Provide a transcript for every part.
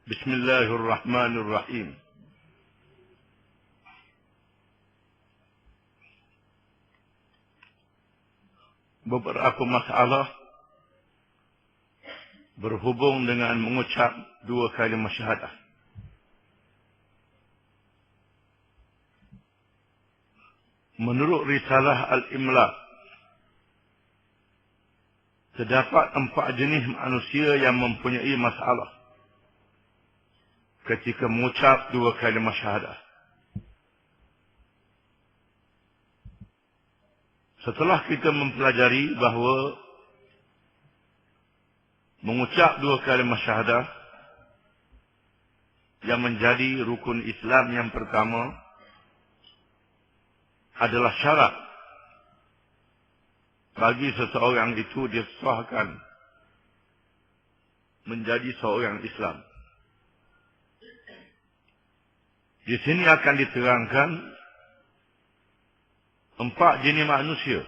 Bismillahirrahmanirrahim. Beberapa masalah berhubung dengan mengucap dua kalimah syahadah. Menurut risalah Al-Imla, terdapat 4 jenis manusia yang mempunyai masalah ketika mengucap dua kalimah syahadah. Setelah kita mempelajari bahawa mengucap dua kalimah syahadah yang menjadi rukun Islam yang pertama adalah syarat bagi seseorang itu disahkan menjadi seorang Islam. Di sini akan diterangkan 4 jenis manusia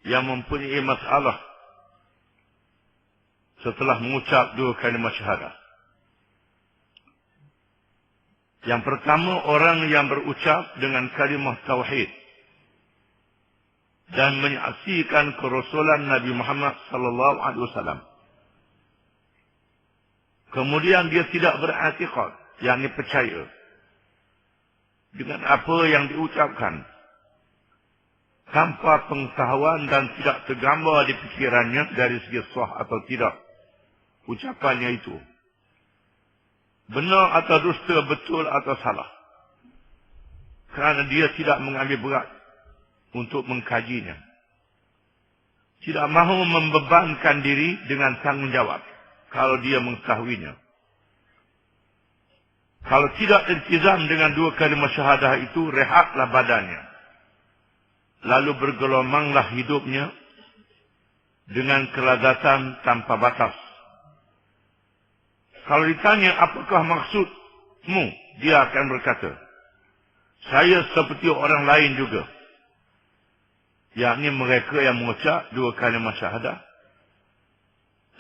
yang mempunyai masalah setelah mengucap dua kalimah syahadah. Yang pertama, orang yang berucap dengan kalimah tauhid dan menyaksikan kerasulan Nabi Muhammad sallallahu alaihi wasallam. Kemudian dia tidak beriktikad, yakni percaya dengan apa yang diucapkan tanpa pengetahuan dan tidak tergambar di fikirannya dari segi sah atau tidak ucapannya itu, benar atau dusta, betul atau salah, kerana dia tidak mengambil berat untuk mengkajinya, tidak mahu membebankan diri dengan tanggungjawab kalau dia mengetahuinya. Kalau tidak iltizam dengan dua kalimah syahadah itu, rehatlah badannya, lalu bergelomanglah hidupnya dengan kelazatan tanpa batas. Kalau ditanya apakah maksudmu, dia akan berkata, saya seperti orang lain juga, yakni mereka yang mengucap dua kalimah syahadah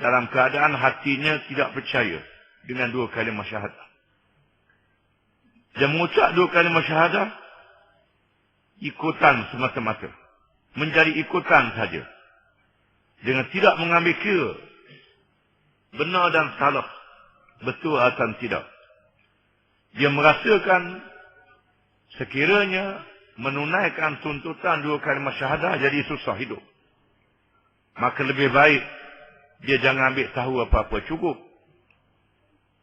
dalam keadaan hatinya tidak percaya dengan dua kalimah syahadah. Dia mengucap dua kalimah syahadah ikutan semata-mata, menjadi ikutan saja, dengan tidak mengambil kira benar dan salah, betul atau tidak. Dia merasakan sekiranya menunaikan tuntutan dua kalimah syahadah jadi susah hidup, maka lebih baik dia jangan ambil tahu apa-apa, cukup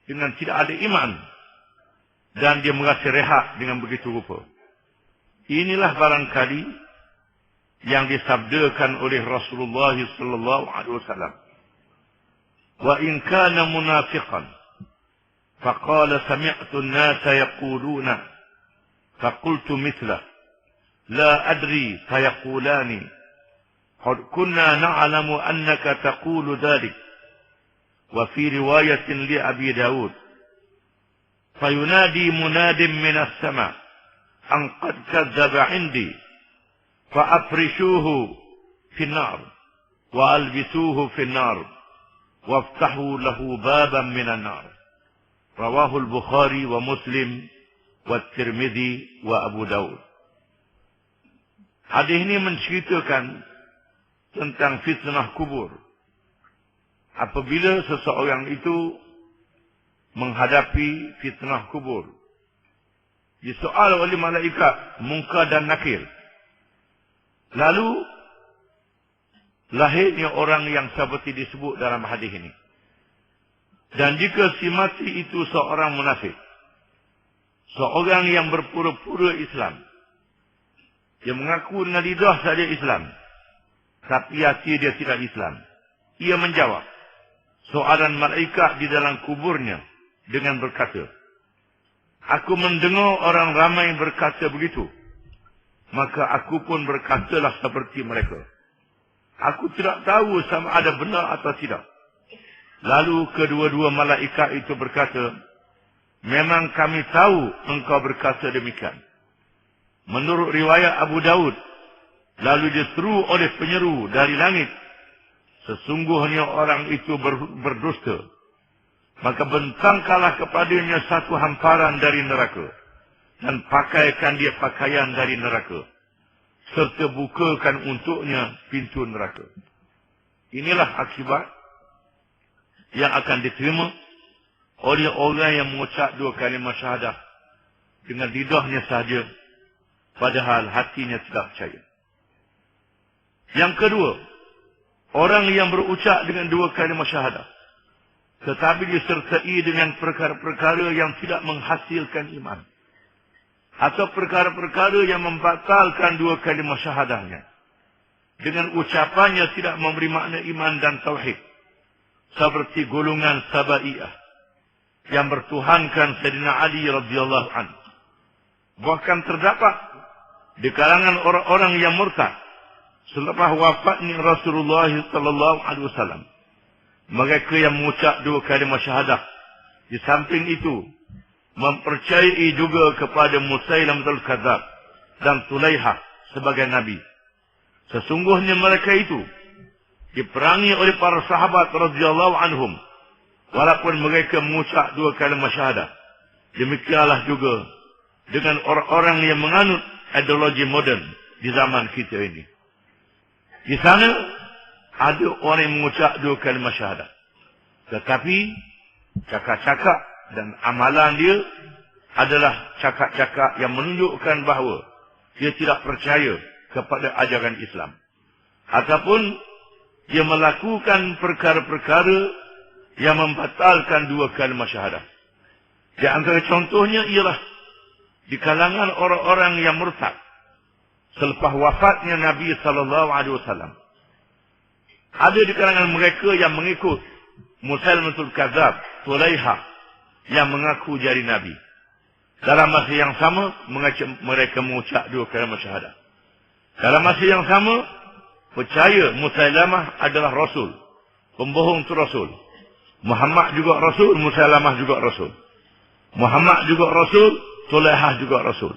dengan tidak ada iman, dan dia merasa rehat dengan begitu rupa. Inilah barangkali yang disabdakan oleh Rasulullah sallallahu alaihi wasallam. Wa in kana munafiqan faqala sami'tu an-nasa yaquluna faqultu mithla la adri sayaqulani qad kunna na'lamu annaka taqulu dhalik. Wa fi riwayatin li Abi Dawud فينادي مناد من السماء أن قد كذب عندي فأفرشوه في النار وألبسوه في النار وافتحوا له بابا من النار. رواه البخاري ومسلم والترمذي وأبو داود. Hadis ini menceritakan tentang fitnah kubur. Apabila seseorang itu menghadapi fitnah kubur, disoal oleh malaikat Munkar dan Nakir, lalu lahirnya orang yang seperti disebut dalam hadis ini. Dan jika si mati itu seorang munafik, seorang yang berpura-pura Islam, dia mengaku dengan lidah saja Islam, tapi hati dia tidak Islam, ia menjawab soalan malaikat di dalam kuburnya dengan berkata, aku mendengar orang ramai berkata begitu, maka aku pun berkatalah seperti mereka. Aku tidak tahu sama ada benar atau tidak. Lalu kedua-dua malaikat itu berkata, memang kami tahu engkau berkata demikian. Menurut riwayat Abu Daud, lalu diseru oleh penyeru dari langit, sesungguhnya orang itu berdusta. maka bentangkanlah kepadanya satu hamparan dari neraka, dan pakaikan dia pakaian dari neraka, serta bukakan untuknya pintu neraka. Inilah akibat yang akan diterima oleh orang yang mengucap dua kalimah syahadah dengan lidahnya sahaja, padahal hatinya tidak percaya. Yang kedua, orang yang berucap dengan dua kalimah syahadah tetapi disertai dengan perkara-perkara yang tidak menghasilkan iman, atau perkara-perkara yang membatalkan dua kalimah syahadahnya, dengan ucapannya tidak memberi makna iman dan tauhid, seperti golongan Sabaiyah yang bertuhankan Sayyidina Ali radhiyallahu anhu. Bahkan terdapat di kalangan orang-orang yang murtad selepas wafatnya Rasulullah sallallahu alaihi wasallam, mereka yang mengucap dua kalimah syahadah di samping itu mempercayai juga kepada Musailamatul Kadzab dan Tulaihah sebagai nabi. Sesungguhnya mereka itu diperangi oleh para sahabat radhiyallahu anhum walaupun mereka mengucap dua kalimah syahadah. Demikianlah juga dengan orang-orang yang menganut ideologi moden di zaman kita ini. Di sana ada orang yang mengucap dua kalimah syahadah, tetapi cakap-cakap dan amalan dia adalah cakap-cakap yang menunjukkan bahawa dia tidak percaya kepada ajaran Islam, ataupun dia melakukan perkara-perkara yang membatalkan dua kalimah syahadah. Di antara contohnya ialah di kalangan orang-orang yang murtad selepas wafatnya Nabi sallallahu alaihi wasallam. Ada di kalangan mereka yang mengikut Musailamatul Kadzab, Tulaihah, yang mengaku jadi nabi. Dalam masa yang sama mereka mengucap dua kalimah syahadah. Dalam masa yang sama percaya Musailamah adalah rasul, pembohong itu rasul. Muhammad juga rasul, Musailamah juga rasul. Muhammad juga rasul, Tulaihah juga rasul.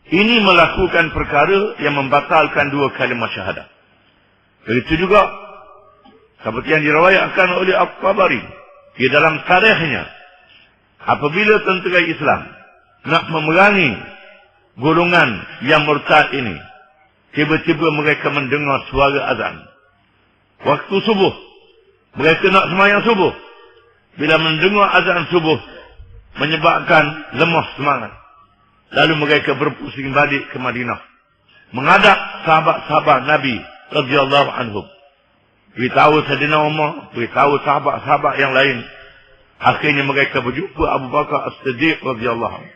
Ini melakukan perkara yang membatalkan dua kalimah syahadah. Begitu juga seperti yang diriwayatkan oleh At-Tabari di dalam tarikhnya, apabila tentera Islam nak memerangi golongan yang murtad ini, tiba-tiba mereka mendengar suara azan. Waktu subuh, mereka nak sembahyang subuh. Bila mendengar azan subuh, menyebabkan lemah semangat. Lalu mereka berpusing balik ke Madinah, menghadap sahabat-sahabat Nabi radhiyallahu anhum. Beritahu Sayyidina Umar, beritahu sahabat-sahabat yang lain. Akhirnya mereka berjumpa Abu Bakar As-Siddiq radhiyallahu anhu.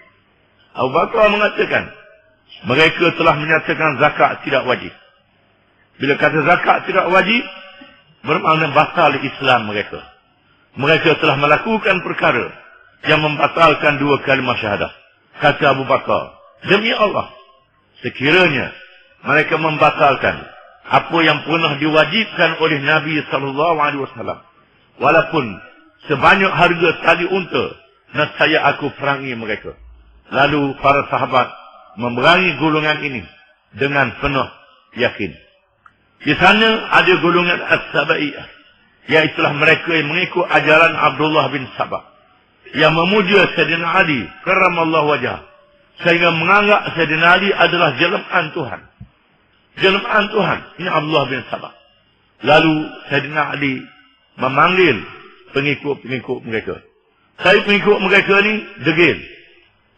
Abu Bakar mengatakan, mereka telah menyatakan zakat tidak wajib. Bila kata zakat tidak wajib, bermakna batal Islam mereka. Mereka telah melakukan perkara yang membatalkan dua kalimah syahadah. Kata Abu Bakar, demi Allah, sekiranya mereka membatalkan apa yang pernah diwajibkan oleh Nabi SAW, walaupun sebanyak harga tali unta, nescaya aku perangi mereka. Lalu para sahabat memerangi golongan ini dengan penuh yakin. Di sana ada golongan As-Sabaiyah, iaitulah mereka yang mengikut ajaran Abdullah bin Sabah, yang memuja Sayyidina Ali karramallahu wajhah, sehingga menganggap Sayyidina Ali adalah jelmaan Tuhan. Jelmaan Tuhan, ini Abdullah bin Sabah. Lalu Sayyidina Ali memanggil pengikut-pengikut mereka. Saya pengikut mereka ni degil.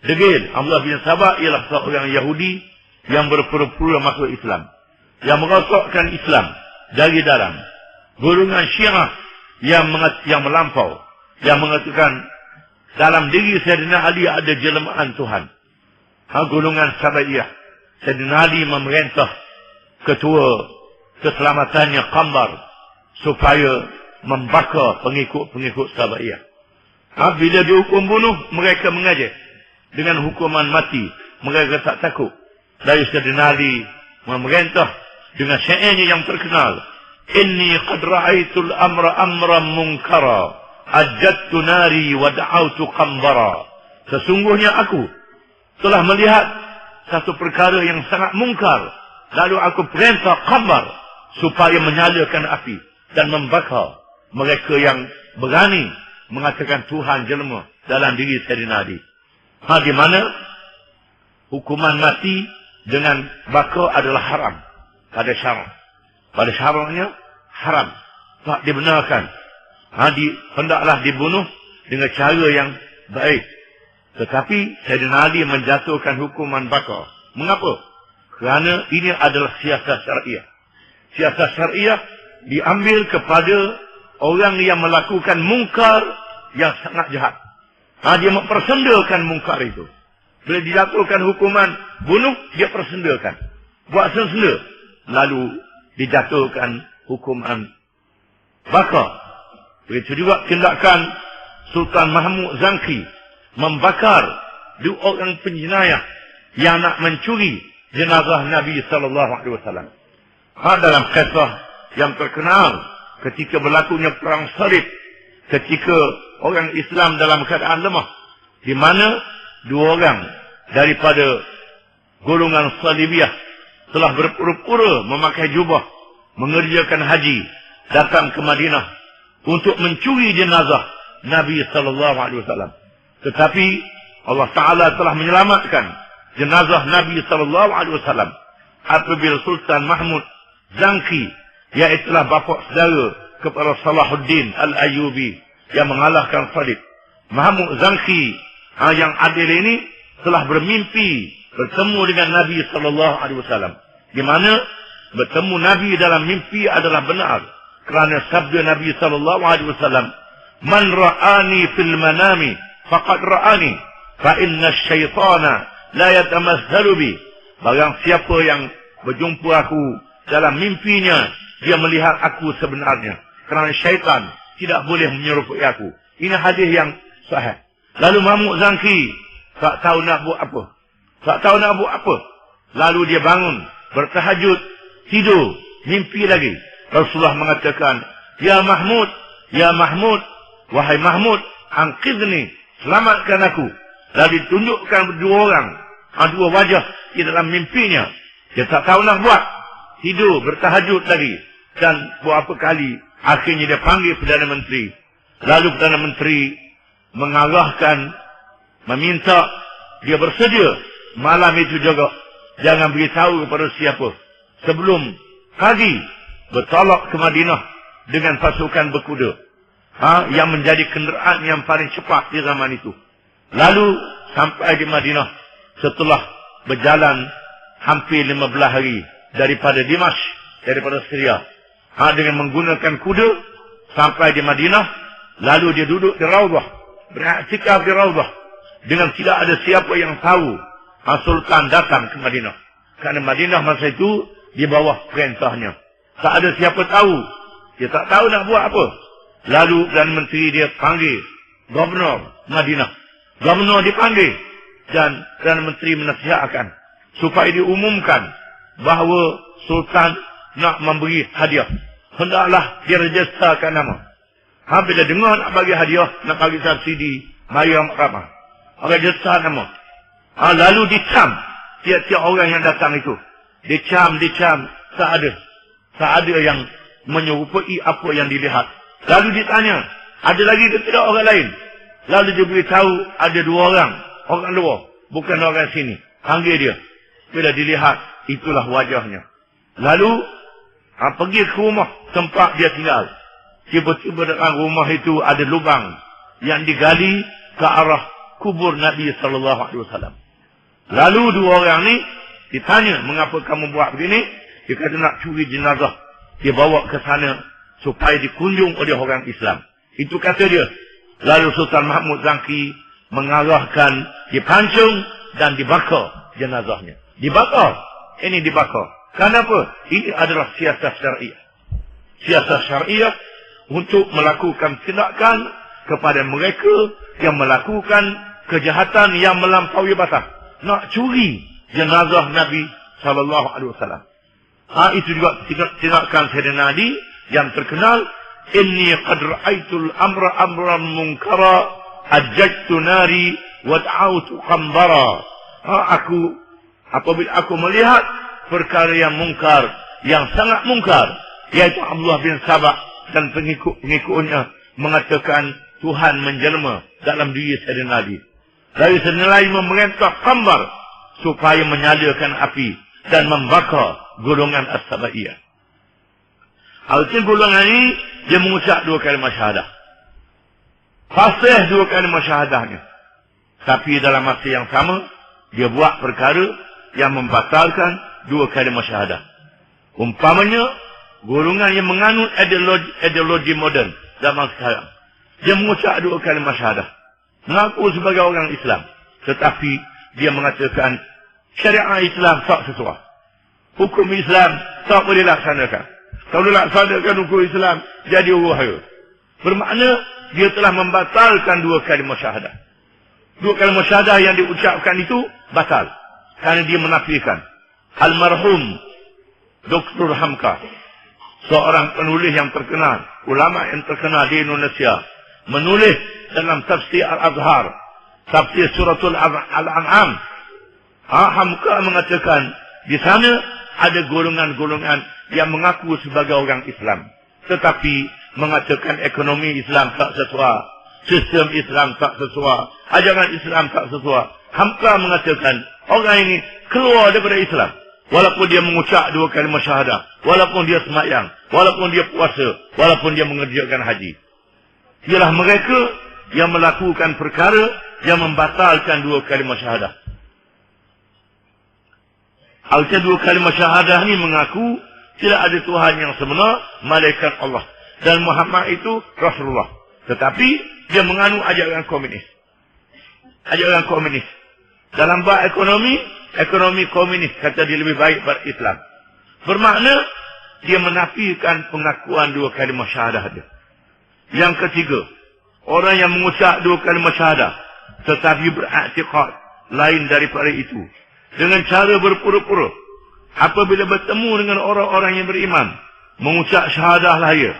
Degil. Abdullah bin Sabah ialah seorang Yahudi yang berpura-pura masuk Islam, yang merosakkan Islam dari dalam. Golongan Syiah yang melampau, yang mengatakan dalam diri Sayyidina Ali ada jelmaan Tuhan. Golongan Sabaiyah. Sayyidina Ali memerintah ketua keselamatannya Qambar supaya membakar pengikut-pengikut Sabaiyah. Bila dihukum bunuh, mereka mengajar dengan hukuman mati. Mereka tak takut. Lalu Sayyidina Ali memerintah dengan syairnya yang terkenal, Inni qad ra'aitul amra amran munkara, ajadtu nari wa da'autu Qambara. Sesungguhnya aku telah melihat satu perkara yang sangat mungkar, lalu aku perintah Qambar supaya menyalakan api dan membakar mereka yang berani mengatakan Tuhan jelma dalam diri Sayyidina Ali. Di mana hukuman mati dengan baka adalah haram pada syarak. Pada syaraknya haram, tak dibenarkan. Hendaklah dibunuh dengan cara yang baik. Tetapi Sayyidina Ali menjatuhkan hukuman baka. Mengapa? Kerana ini adalah siasat syariah. Siasat syariah diambil kepada orang yang melakukan mungkar yang sangat jahat. Dia mempersendakan mungkar itu. Bila dijatuhkan hukuman bunuh, dia persendakan. Buat senda. Lalu dijatuhkan hukuman bakar. Begitu juga tindakan Sultan Mahmud Zangki membakar dua orang penjenayah yang nak mencuri jenazah Nabi SAW. Dalam kisah yang terkenal ketika berlakunya perang salib, ketika orang Islam dalam keadaan lemah, di mana dua orang daripada golongan Salibiyah telah berpura-pura memakai jubah, mengerjakan haji, datang ke Madinah untuk mencuri jenazah Nabi SAW. Tetapi Allah Ta'ala telah menyelamatkan jenazah Nabi SAW apabila Sultan Mahmud Zangki, iaitulah bapa saudara kepada Salahuddin Al-Ayyubi yang mengalahkan Salib. Mahmud Zangki yang adil ini telah bermimpi bertemu dengan Nabi SAW, di mana bertemu Nabi dalam mimpi adalah benar kerana sabda Nabi SAW, "Man ra'ani fil manami faqad ra'ani, fa inna syaitana la yatamathalu bi." Barang siapa yang berjumpa aku dalam mimpinya, dia melihat aku sebenarnya, kerana syaitan tidak boleh menyerupai aku. Ini hadis yang sahih. Lalu Mahmud Zangki tak tahu nak buat apa. Lalu dia bangun, bertahajud, tidur, mimpi lagi. Rasulullah mengatakan, Ya Mahmud, wahai Mahmud, angkidni, selamatkan aku. Lalu ditunjukkan dua orang, dua wajah di dalam mimpinya. Dia tak tahu nak buat, tidur, bertahajud lagi. Dan beberapa kali, akhirnya dia panggil Perdana Menteri. Lalu Perdana Menteri mengarahkan, meminta dia bersedia malam itu juga jangan beritahu kepada siapa sebelum pagi bertolak ke Madinah dengan pasukan berkuda, yang menjadi kenderaan yang paling cepat di zaman itu. Lalu sampai di Madinah setelah berjalan hampir 15 hari daripada Dimash, daripada Syria, dengan menggunakan kuda sampai di Madinah. Lalu dia duduk di Raudhah, beriktikaf di Raudhah, dengan tidak ada siapa yang tahu Sultan datang ke Madinah. Kerana Madinah masa itu di bawah perintahnya. Tak ada siapa tahu. Dia tak tahu nak buat apa. Lalu Perdana Menteri dia panggil Gubernur Madinah. Gubernur dipanggil dan Perdana Menteri menasihatkan supaya diumumkan bahawa Sultan nak memberi hadiah. Hendaklah dia registerkan nama. Bila dengar nak bagi hadiah, nak bagi subsidi, mari ramah. Register nama. Lalu dicam tiap-tiap orang yang datang itu. Dicam. Tak ada yang menyerupai apa yang dilihat. Lalu ditanya, ada lagi ke tidak orang lain? Lalu dia beritahu ada dua orang luar, bukan orang sini. Panggil dia. Bila dilihat, itulah wajahnya. Lalu pergi ke rumah tempat dia tinggal. Tiba-tiba dalam rumah itu ada lubang yang digali ke arah kubur Nabi SAW. Lalu dua orang ni ditanya, mengapa kamu buat begini? Dia kata nak curi jenazah. Dia bawa ke sana supaya dikunjung oleh orang Islam. Itu kata dia. Lalu Sultan Mahmud Zangki mengarahkan dipancung dan dibakar jenazahnya. Dibakar. Ini dibakar. Kenapa? Ini adalah siasat syariah. Siasat syariah untuk melakukan tindakan kepada mereka yang melakukan kejahatan yang melampaui batas. Nak curi jenazah Nabi SAW. Itu juga tindakan Sayyidina Ali yang terkenal. Inni qad ra'aitul amran munkara ajjajtu nari wa da'autu qambara. Apabila aku melihat perkara yang mungkar, yang sangat mungkar, yaitu Abdullah bin Sabah dan pengikut-pengikutnya mengatakan Tuhan menjelma dalam diri Sayyidina Ali. Lalu Sayyidina Ali memerintah Qambar supaya menyalakan api dan membakar golongan As-Sabaiyah. Artinya golongan ini, dia mengucap 2 kalimah syahadah. Fasih 2 kalimah syahadahnya. Tapi dalam masa yang sama, dia buat perkara yang membatalkan 2 kalimah syahadah. Umpamanya, golongan yang menganut ideologi moden zaman sekarang. Dia mengucap 2 kalimah syahadah. Mengaku sebagai orang Islam. Tetapi, dia mengatakan, syariat Islam tak sesuai. Hukum Islam tak boleh laksanakan. Kalau laksanakan hukum Islam, jadi huru-hara. Bermakna, dia telah membatalkan 2 kalimah syahadah. 2 kalimah syahadah yang diucapkan itu batal. Kerana dia menafikan. Almarhum Dr. Hamka, seorang penulis yang terkenal, ulama yang terkenal di Indonesia, menulis dalam tafsir Al-Azhar, tafsir suratul Al-An'am. Hamka mengatakan, di sana ada golongan-golongan yang mengaku sebagai orang Islam. Tetapi mengatakan ekonomi Islam tak sesuai, sistem Islam tak sesuai, ajaran Islam tak sesuai. Hamka mengatakan, orang ini keluar daripada Islam. Walaupun dia mengucap 2 kalimah syahadah, walaupun dia semayang, walaupun dia puasa, walaupun dia mengerjakan haji. Ialah mereka yang melakukan perkara yang membatalkan 2 kalimah syahadah. Artinya 2 kalimah syahadah ni mengaku tidak ada Tuhan yang sebenar, malaikat Allah. Dan Muhammad itu Rasulullah. Tetapi dia menganut ajaran komunis. Ajaran komunis. Dalam bab ekonomi komunis kata dia lebih baik berislam. Bermakna dia menafikan pengakuan 2 kalimah syahadah dia. Yang ketiga, orang yang mengucap 2 kalimah syahadah tetapi beraktiqad lain daripada itu, dengan cara berpura-pura apabila bertemu dengan orang-orang yang beriman, mengucap syahadah lahir,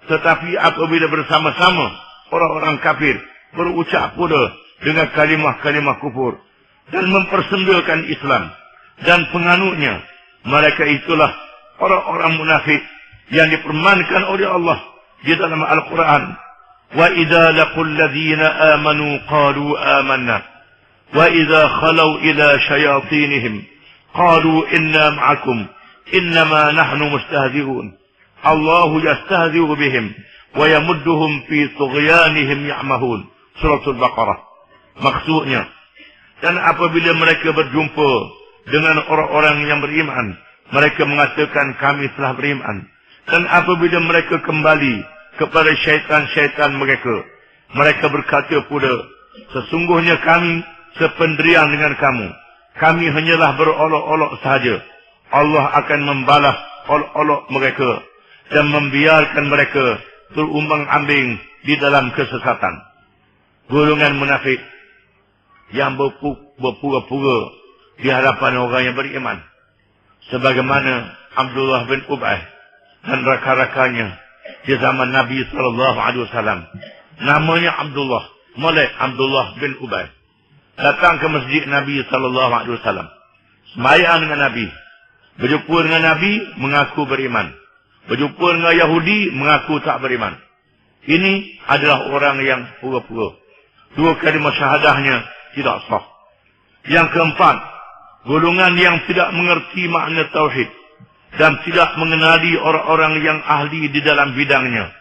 tetapi apabila bersama-sama orang-orang kafir berucap pula dengan kalimah-kalimah kufur dan mempersendakan Islam dan penganutnya, mereka itulah orang-orang munafik yang dipermankan oleh Allah di dalam Al-Quran. Wa idza laqul ladzina amanu qalu amanna wa idza khalau ila syayatinihim qalu inna ma'akum innama nahnu mustahzi'un. Allahu yastahzi'u bihim wa yamudduhum fi tughyanihim ya'mahun. Suratul Baqarah. Maksudnya, dan apabila mereka berjumpa dengan orang-orang yang beriman, mereka mengatakan kami telah beriman. Dan apabila mereka kembali kepada syaitan-syaitan mereka, mereka berkata pula, sesungguhnya kami sependirian dengan kamu. Kami hanyalah berolok-olok sahaja. Allah akan membalas olok-olok mereka dan membiarkan mereka terumbang-ambing di dalam kesesatan. Golongan munafik yang berpura-pura di hadapan orang yang beriman, sebagaimana Abdullah bin Ubay dan rakan-rakannya di zaman Nabi SAW. Namanya Abdullah, Malik Abdullah bin Ubay, datang ke masjid Nabi SAW, sembahyang dengan Nabi, berjumpa dengan Nabi, mengaku beriman, berjumpa dengan Yahudi, mengaku tak beriman. Ini adalah orang yang pura-pura. 2 kalimah syahadahnya tidak sah. Yang keempat, golongan yang tidak mengerti makna tauhid dan tidak mengenali orang-orang yang ahli di dalam bidangnya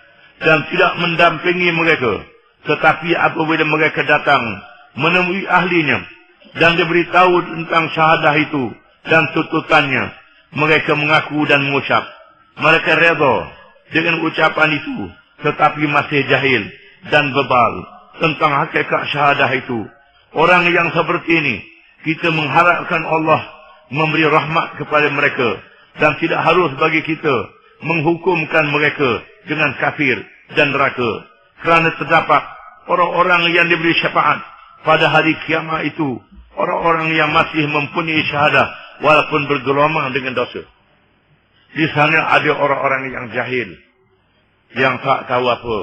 dan tidak mendampingi mereka, tetapi apabila mereka datang menemui ahlinya dan diberitahu tentang syahadah itu dan tuntutannya, mereka mengaku dan mengucap. Mereka redha dengan ucapan itu, tetapi masih jahil dan bebal tentang hakikat syahadah itu. Orang yang seperti ini, kita mengharapkan Allah memberi rahmat kepada mereka dan tidak harus bagi kita menghukumkan mereka dengan kafir dan neraka. Kerana terdapat orang-orang yang diberi syafaat pada hari kiamat itu, orang-orang yang masih mempunyai syahadah walaupun bergelomang dengan dosa. Di sana ada orang-orang yang jahil, yang tak tahu apa.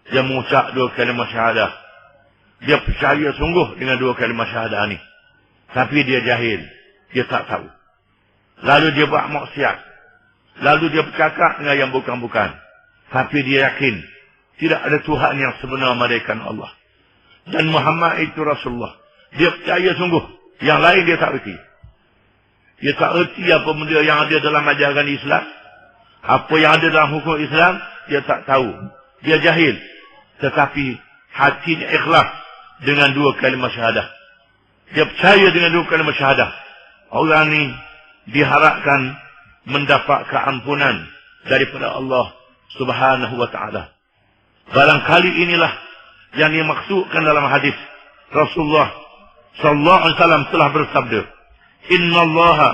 Dia mengucap 2 kalimah syahadah. Dia percaya sungguh dengan 2 kalimah syahadah ni. Tapi dia jahil. Dia tak tahu. Lalu dia buat maksiat. Lalu dia bercakap dengan yang bukan-bukan. Tapi dia yakin tidak ada Tuhan yang sebenar melainkan Allah. Dan Muhammad itu Rasulullah. Dia percaya sungguh. Yang lain dia tak erti. Dia tak erti apa benda yang ada dalam ajaran Islam. Apa yang ada dalam hukum Islam, dia tak tahu. Dia jahil. Tetapi hatinya ikhlas dengan dua kalimah syahadah. Dia percaya dengan dua kalimah syahadah. Orang ni diharapkan mendapat keampunan daripada Allah Subhanahu wa ta'ala. Barangkali inilah yang dimaksudkan dalam hadis Rasulullah sallallahu alaihi wasallam telah bersabda, "Innallaha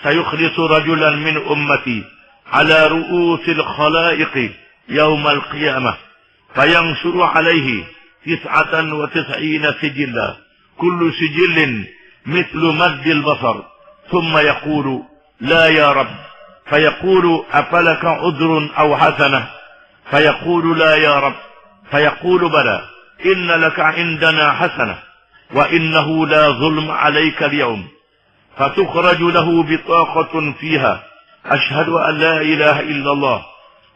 sayukhlisu rajulan min ummati ala ru'usil khalaiqi yaumal qiyamah fayanshuru alaihi 99 sijilla kullu sijillin mithlu maddil basar thumma yaqulu la ya rabb fayaqulu afalaka udhrun aw hasanah fayaqulu la ya rabb fayaqulu bala inna laka indana hasanah wa innahu la zulma alayka al-yawm fatukhraju lahu bitaqatun fiha ashhadu an la ilaha illallah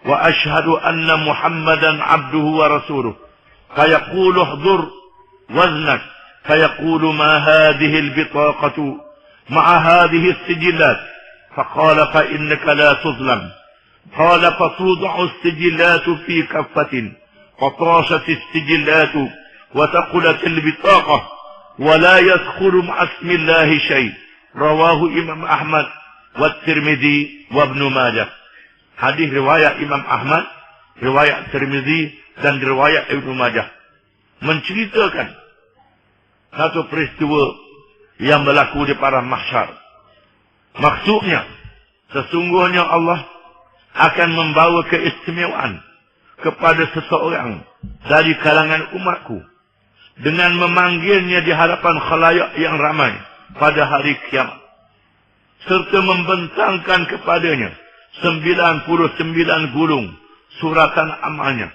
wa ashhadu anna muhammadan abduhu wa rasuluh fayaqulu ihdur waznak fayaqulu ma hadhihi al-bitaqatu ma'a hadhihi as-sijillat faqala fa innaka la tuzlam qala fatud'u as-sijillat fi kaffatin فطاشت السجلات وثقلت البطاقة ولا يدخل مع اسم الله شيء رواه إمام أحمد والترمذي وابن ماجه. Hadis riwayat Imam Ahmad, riwayat Tirmizi dan riwayat Ibnu Majah menceritakan satu peristiwa yang berlaku di padang mahsyar. Maksudnya, sesungguhnya Allah akan membawa keistimewaan kepada seseorang dari kalangan umatku dengan memanggilnya di hadapan khalayak yang ramai pada hari kiamat serta membentangkan kepadanya 99 gulung suratan amalnya,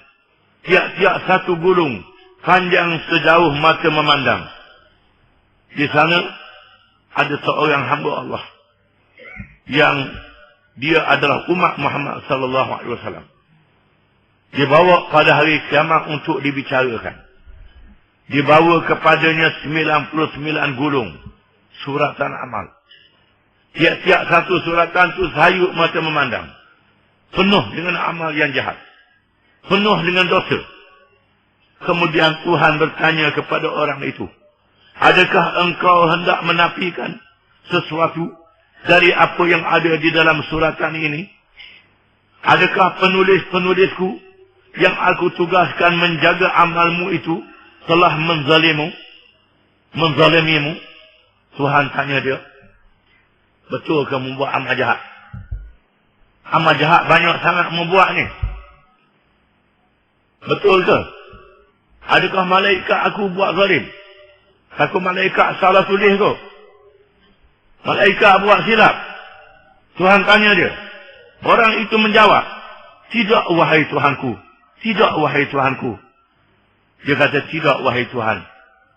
tiap-tiap satu gulung panjang sejauh mata memandang. Di sana ada seorang hamba Allah yang dia adalah umat Muhammad sallallahu alaihi wasallam. Dibawa pada hari kiamat untuk dibicarakan. Dibawa kepadanya 99 gulung suratan amal. Tiap-tiap satu suratan itu sayuk mata memandang. Penuh dengan amal yang jahat. Penuh dengan dosa. Kemudian Tuhan bertanya kepada orang itu, adakah engkau hendak menafikan sesuatu dari apa yang ada di dalam suratan ini? Adakah penulis-penulisku yang aku tugaskan menjaga amalmu itu telah menzalimimu? Tuhan tanya dia, betul ke membuat amal jahat? Amal jahat banyak sangat membuat ni. Betul ke? Adakah malaikat aku buat zalim? Aku malaikat salah tulis ke? Malaikat buat silap? Tuhan tanya dia. Orang itu menjawab, tidak wahai Tuhanku. Tidak wahai Tuhanku. Dia kata, tidak wahai Tuhan.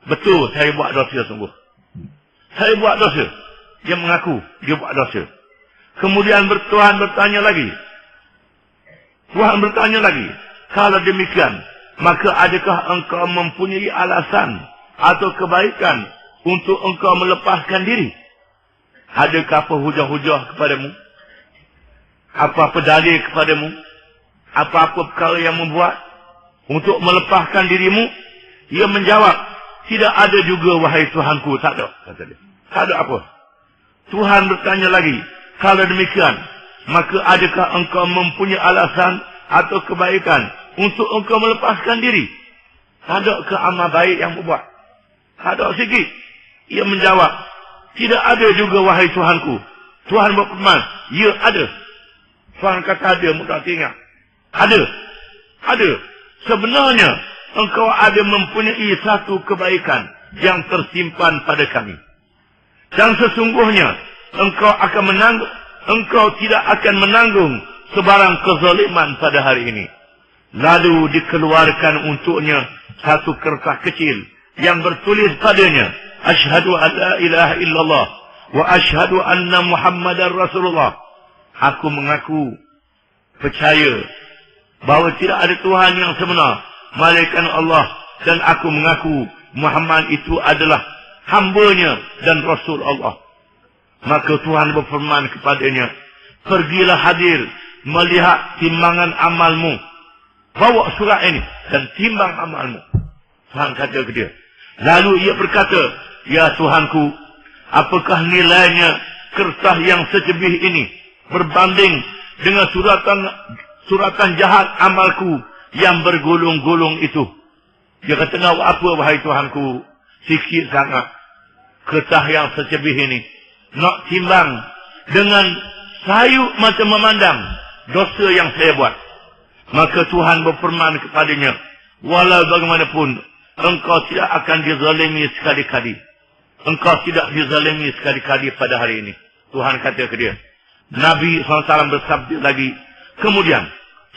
Betul, saya buat dosa sungguh. Saya buat dosa. Dia mengaku, dia buat dosa. Kemudian Tuhan bertanya lagi. Tuhan bertanya lagi. Kalau demikian, maka adakah engkau mempunyai alasan atau kebaikan untuk engkau melepaskan diri? Adakah apa hujah-hujah kepadamu? Apa-apa dalil kepadamu? Apa-apa perkara yang membuat untuk melepaskan dirimu? Ia menjawab, tidak ada juga wahai Tuhanku. Tak ada, kata dia. Tak ada apa. Tuhan bertanya lagi, kalau demikian, maka adakah engkau mempunyai alasan atau kebaikan untuk engkau melepaskan diri? Ada ke amal baik yang membuat? Ada sikit. Ia menjawab, tidak ada juga wahai Tuhanku. Tuhan berfirman, ya ada. Tuhan kata ada, mudah ingat. Ada. Sebenarnya, engkau ada mempunyai satu kebaikan yang tersimpan pada kami. Dan sesungguhnya, engkau tidak akan menanggung sebarang kezaliman pada hari ini. Lalu dikeluarkan untuknya satu kertas kecil yang bertulis padanya, Asyhadu an la ilaha illallah wa asyhadu anna Muhammadar Rasulullah. Aku mengaku percaya bahawa tidak ada Tuhan yang sebenar melainkan Allah, dan aku mengaku Muhammad itu adalah hamba-Nya dan Rasul Allah. Maka Tuhan berfirman kepadanya, pergilah hadir melihat timbangan amalmu. Bawa surat ini dan timbang amalmu. Tuhan kata ke dia. Lalu ia berkata, ya Tuhanku, apakah nilainya kertas yang secebih ini berbanding dengan suratan jahat amalku yang bergulung-gulung itu? Dia kata, apa wahai Tuhanku? Sikit sangat kertas yang secebih ini. Nak timbang dengan sayu macam memandang dosa yang saya buat. Maka Tuhan berfirman kepadanya, walau bagaimanapun engkau tidak akan dizalimi sekali-kali. Engkau tidak dizalimi sekali-kali pada hari ini. Tuhan kata ke dia. Nabi SAW bersabda lagi, kemudian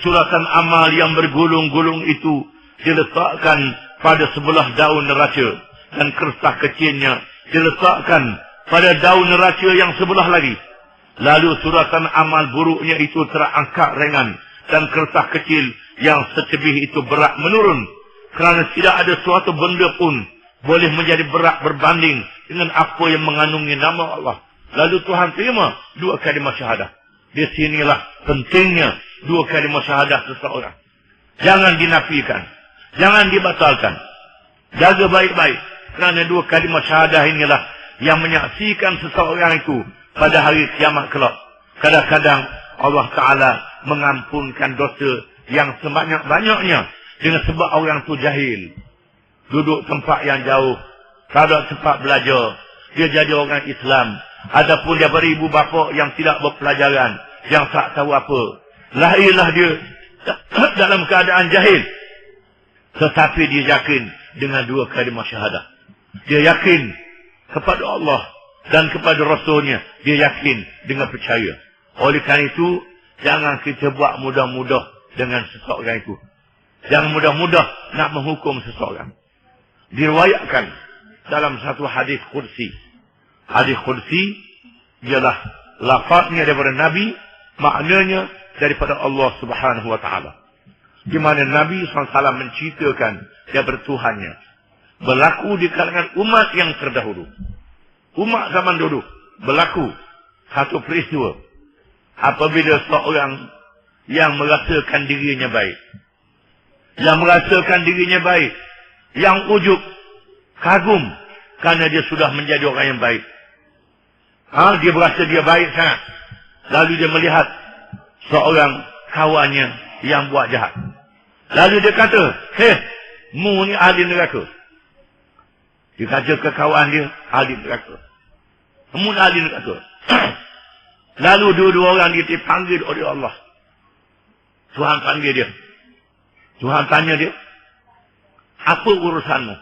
suratan amal yang bergulung-gulung itu diletakkan pada sebelah daun neraca, dan kertas kecilnya diletakkan pada daun neraca yang sebelah lagi. Lalu suratan amal buruknya itu terangkat ringan, dan kertas kecil yang secebih itu berat menurun, kerana tidak ada suatu benda pun boleh menjadi berat berbanding dengan apa yang mengandungi nama Allah. Lalu Tuhan terima dua kalimah syahadah. Di sinilah pentingnya dua kalimah syahadah seseorang. Jangan dinafikan, jangan dibatalkan. Jaga baik-baik, kerana dua kalimah syahadah inilah yang menyaksikan seseorang itu pada hari kiamat kelak. Kadang-kadang Allah Ta'ala mengampunkan dosa yang sebanyak-banyaknya dengan sebab orang tu jahil. Duduk tempat yang jauh, tak ada tempat belajar. Dia jadi orang Islam. Adapun dia beribu bapa yang tidak berpelajaran, yang tak tahu apa. Lahirlah dia dalam keadaan jahil. Tetapi dia yakin dengan dua kalimah syahadah. Dia yakin kepada Allah dan kepada Rasulnya. Dia yakin dengan percaya. Oleh kerana itu, jangan kita buat mudah-mudah dengan seseorang itu. Jangan mudah-mudah nak menghukum seseorang. Diriwayatkan dalam satu hadis kursi. Hadis kursi ialah lafaznya daripada Nabi, maknanya daripada Allah Subhanahu wa Ta'ala. Di mana Nabi SAW menceritakan daripada Tuhannya. Berlaku di kalangan umat yang terdahulu. Umat zaman dulu berlaku satu peristiwa. Apabila seorang yang merasakan dirinya baik, yang ujub, kagum kerana dia sudah menjadi orang yang baik. Dia berasa dia baik sangat. Lalu dia melihat seorang kawannya yang buat jahat. Lalu dia kata, mu ni ahli neraka. Dia kata ke kawan dia, ahli neraka. Mu ni ahli neraka. Lalu dua-dua orang dia dipanggil oleh Allah. Tuhan panggil dia. Tuhan tanya dia, apa urusanmu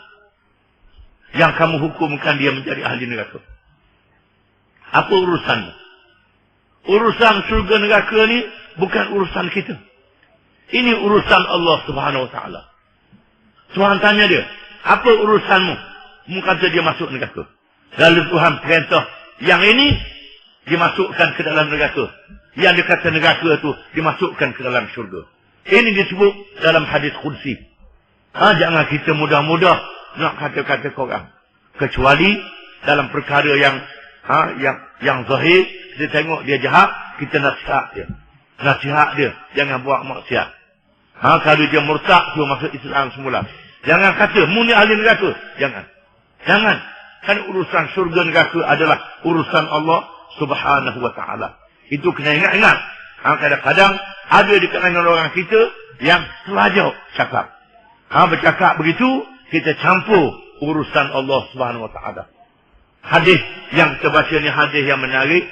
yang kamu hukumkan dia menjadi ahli neraka? Apa urusanmu? Urusan surga neraka ni bukan urusan kita. Ini urusan Allah Subhanahu wa Ta'ala. Tuhan tanya dia, apa urusanmu? Mu kata dia masuk neraka. Lalu Tuhan perintah yang ini dimasukkan ke dalam neraka. Yang dia kata neraka itu dimasukkan ke dalam syurga. Ini disebut dalam hadis kursi. Jangan kita mudah-mudah nak kata-kata korang. Kecuali dalam perkara yang zahir, kita tengok dia jahat, kita nasihat dia. Nasihat dia, jangan buat maksiat. Kalau dia murtad, dia masuk Islam semula. Jangan kata, mu ni ahli neraka. Jangan. Kan urusan syurga neraka adalah urusan Allah Subhanahu wa Ta'ala. Itu kena ingat-ingat. Kadang-kadang ada di kalangan orang kita yang selajau cakap. Bercakap begitu, kita campur urusan Allah Subhanahu wa Ta'ala. Hadis yang kita baca ni hadis yang menarik,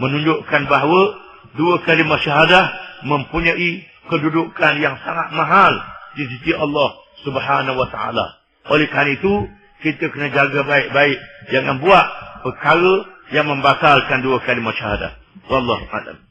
menunjukkan bahawa dua kalimah syahadah mempunyai kedudukan yang sangat mahal di sisi Allah Subhanahu wa Ta'ala. Oleh kerana itu, kita kena jaga baik-baik. Jangan buat perkara yang membatalkan dua kalimah syahadah. Wallahu a'lam.